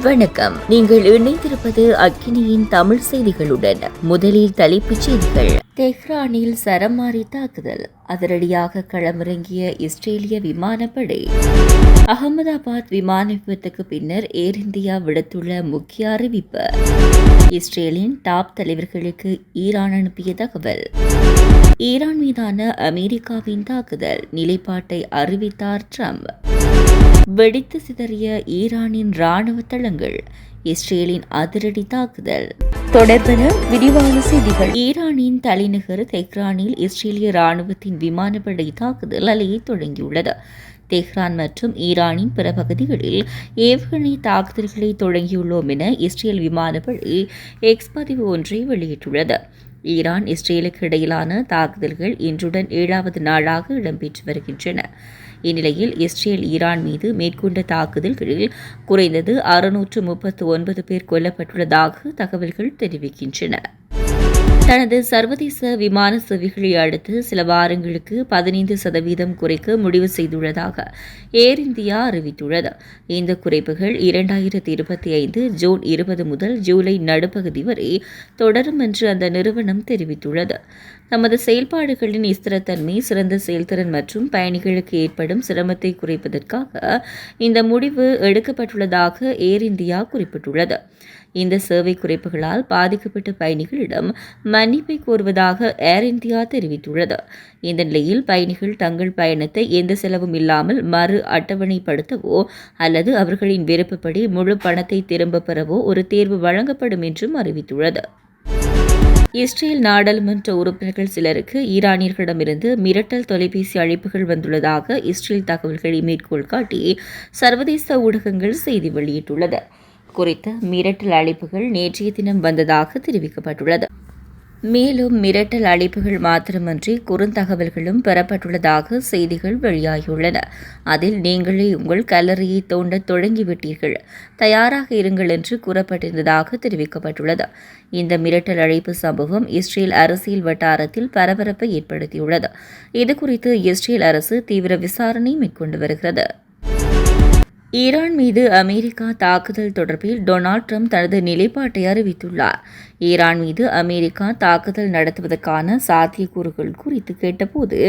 வணக்கம். நீங்கள் இணைந்திருப்பது அக்கினியின் தமிழ் செய்திகளுடன். முதலில் தலைப்புச் செய்திகள். தெஹ்ரானில் சரமாரி தாக்குதல், அதிரடியாக களமிறங்கிய இஸ்ரேலிய விமானப்படை. அகமதாபாத் விமான விபத்துக்கு பின்னர் ஏர் இந்தியா விடுத்துள்ள முக்கிய அறிவிப்பு. இஸ்ரேலின் டாப் தலைவர்களுக்கு ஈரான் அனுப்பிய தகவல். ஈரான் மீதான அமெரிக்காவின் தாக்குதல் நிலைப்பாட்டை அறிவித்தார் ட்ரம்ப். வெடித்து சிதறிய ஈரானின் ராணுவ தளங்கள், இஸ்ரேலின் அதிரடி தாக்குதல். தொடர்பென விரிவான செய்திகள். ஈரானின் தலைநகர் தெஹ்ரானில் இஸ்ரேலிய ராணுவத்தின் விமானப்படை தாக்குதல் அலையை தொடங்கியுள்ளது. தெஹ்ரான் மற்றும் ஈரானின் பிற பகுதிகளில் ஏவுகணை தாக்குதல்களை தொடங்கியுள்ளோம் என இஸ்ரேல் விமானப்படை எக்ஸ் பதிவு ஒன்றை வெளியிட்டுள்ளது. ஈரான் இஸ்ரேலுக்கு இடையிலான தாக்குதல்கள் இன்றுடன் 7வது நாளாக இடம்பெற்று வருகின்றன. இந்நிலையில் இஸ்ரேல் ஈரான் மீது மேற்கொண்ட தாக்குதல்களில் குறைந்தது 639 பேர் கொல்லப்பட்டுள்ளதாக தகவல்கள் தெரிவிக்கின்றன. தனது சர்வதேச விமான சேவைகளை அடுத்து சில வாரங்களுக்கு 15% குறைக்க முடிவு செய்துள்ளதாக ஏர் இந்தியா அறிவித்துள்ளது. இந்த குறைப்புகள் 2025 ஜூன் 20 முதல் ஜூலை நடுப்பகுதி வரை தொடரும் என்று அந்த நிறுவனம் தெரிவித்துள்ளது. தமது செயல்பாடுகளின் ஸ்திரத்தன்மை, சிறந்த செயல்திறன் மற்றும் பயணிகளுக்கு ஏற்படும் சிரமத்தை குறைப்பதற்காக இந்த முடிவு எடுக்கப்பட்டுள்ளதாக ஏர் இந்தியா குறிப்பிட்டுள்ளது. இந்த சேவை குறைப்புகளால் பாதிக்கப்பட்ட பயணிகளிடம் மன்னிப்பை கோருவதாக ஏர் இந்தியா தெரிவித்துள்ளது. இந்த நிலையில் பயணிகள் தங்கள் பயணத்தை எந்த செலவும் இல்லாமல் மறு அட்டவணைப்படுத்தவோ அல்லது அவர்களின் விருப்பப்படி முழு பணத்தை திரும்பப் பெறவோ ஒரு தேர்வு வழங்கப்படும் என்றும் அறிவித்துள்ளது. இஸ்ரேல் நாடாளுமன்ற உறுப்பினர்கள் சிலருக்கு ஈரானியர்களிடமிருந்து மிரட்டல் தொலைபேசி அழைப்புகள் வந்துள்ளதாக இஸ்ரேல் தகவல்களை மேற்கோள் காட்டி சர்வதேச ஊடகங்கள் செய்தி வெளியிட்டுள்ளது. குறித்த மிரட்டல் அழைப்புகள் நேற்றைய தினம் வந்ததாக தெரிவிக்கப்பட்டுள்ளது. மேலும் மிரட்டல் அழைப்புகள் மாத்திரமன்றி குறுந்தகவல்களும் பெறப்பட்டுள்ளதாக செய்திகள் வெளியாகியுள்ளன. அதில் நீங்களே உங்கள் கல்லறையை தோண்ட தொடங்கிவிட்டீர்கள், தயாராக இருங்கள் என்று கூறப்பட்டிருந்ததாக தெரிவிக்கப்பட்டுள்ளது. இந்த மிரட்டல் அழைப்பு சம்பவம் இஸ்ரேல் அரசியல் வட்டாரத்தில் பரபரப்பை ஏற்படுத்தியுள்ளது. இதுகுறித்து இஸ்ரேல் அரசு தீவிர விசாரணை மேற்கொண்டு வருகிறது. ஈரான் மீது அமெரிக்கா தாக்குதல் தொடர்பில் டொனால்ட் ட்ரம்ப் தனது நிலைப்பாட்டை அறிவித்துள்ளார். ஈரான் மீது அமெரிக்கா தாக்குதல் நடத்துவதற்கான சாத்தியக்கூறுகள் குறித்து கேட்டபோது,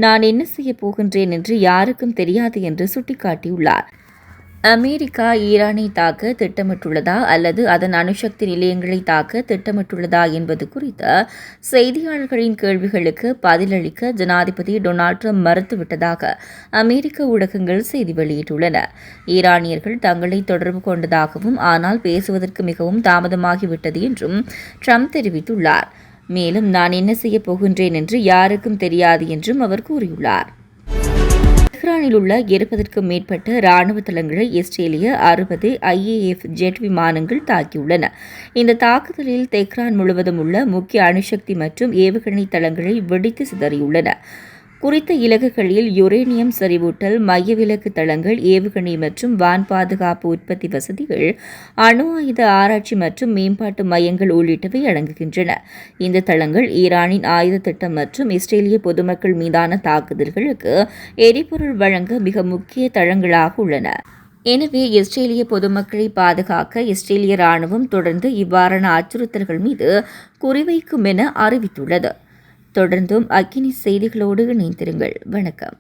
நான் என்ன செய்யப் போகின்றேன் என்று யாருக்கும் தெரியாது என்று சுட்டிக்காட்டியுள்ளார். அமெரிக்கா ஈரானை தாக்க திட்டமிட்டுள்ளதா அல்லது அதன் அணுசக்தி நிலையங்களை தாக்க திட்டமிட்டுள்ளதா என்பது குறித்த செய்தியாளர்களின் கேள்விகளுக்கு பதிலளிக்க ஜனாதிபதி டொனால்ட் ட்ரம்ப் மறுத்துவிட்டதாக அமெரிக்க ஊடகங்கள் செய்தி வெளியிட்டுள்ளன. ஈரானியர்கள் தங்களை தொடர்பு கொண்டதாகவும் ஆனால் பேசுவதற்கு மிகவும் தாமதமாகிவிட்டது என்றும் ட்ரம்ப் தெரிவித்துள்ளார். மேலும் நான் என்ன செய்யப் போகின்றேன் என்று யாருக்கும் தெரியாது என்றும் அவர் கூறியுள்ளார். தெஹ்ரானில் உள்ள 70க்கும் மேற்பட்ட ராணுவ தளங்களை இஸ்ரேலிய 60 IAF ஜெட் விமானங்கள் தாக்கியுள்ளன. இந்த தாக்குதலில் தெஹ்ரான் முழுவதும் உள்ள முக்கிய அணுசக்தி மற்றும் ஏவுகணை தளங்களை வெடித்து சிதறியுள்ளன. குறித்த இலக்குகளில் யுரேனியம் செறிவூட்டல், மையவிலக்கு தளங்கள், ஏவுகணை மற்றும் வான் பாதுகாப்பு உற்பத்தி வசதிகள், அணு ஆயுத ஆராய்ச்சி மற்றும் மேம்பாட்டு மையங்கள் உள்ளிட்டவை அடங்குகின்றன. இந்த தளங்கள் ஈரானின் ஆயுத திட்டம் மற்றும் இஸ்ரேலிய பொதுமக்கள் மீதான தாக்குதல்களுக்கு எரிபொருள் வழங்க மிக முக்கிய தளங்களாக உள்ளன. எனவே இஸ்ரேலிய பொதுமக்களை பாதுகாக்க இஸ்ரேலிய ராணுவம் தொடர்ந்து இவ்வாறான அச்சுறுத்தல்கள் மீது குறிவைக்கும் என அறிவித்துள்ளது. தொடர்ந்தும் அக்கினி செய்திகளோடு இணைந்திருங்கள். வணக்கம்.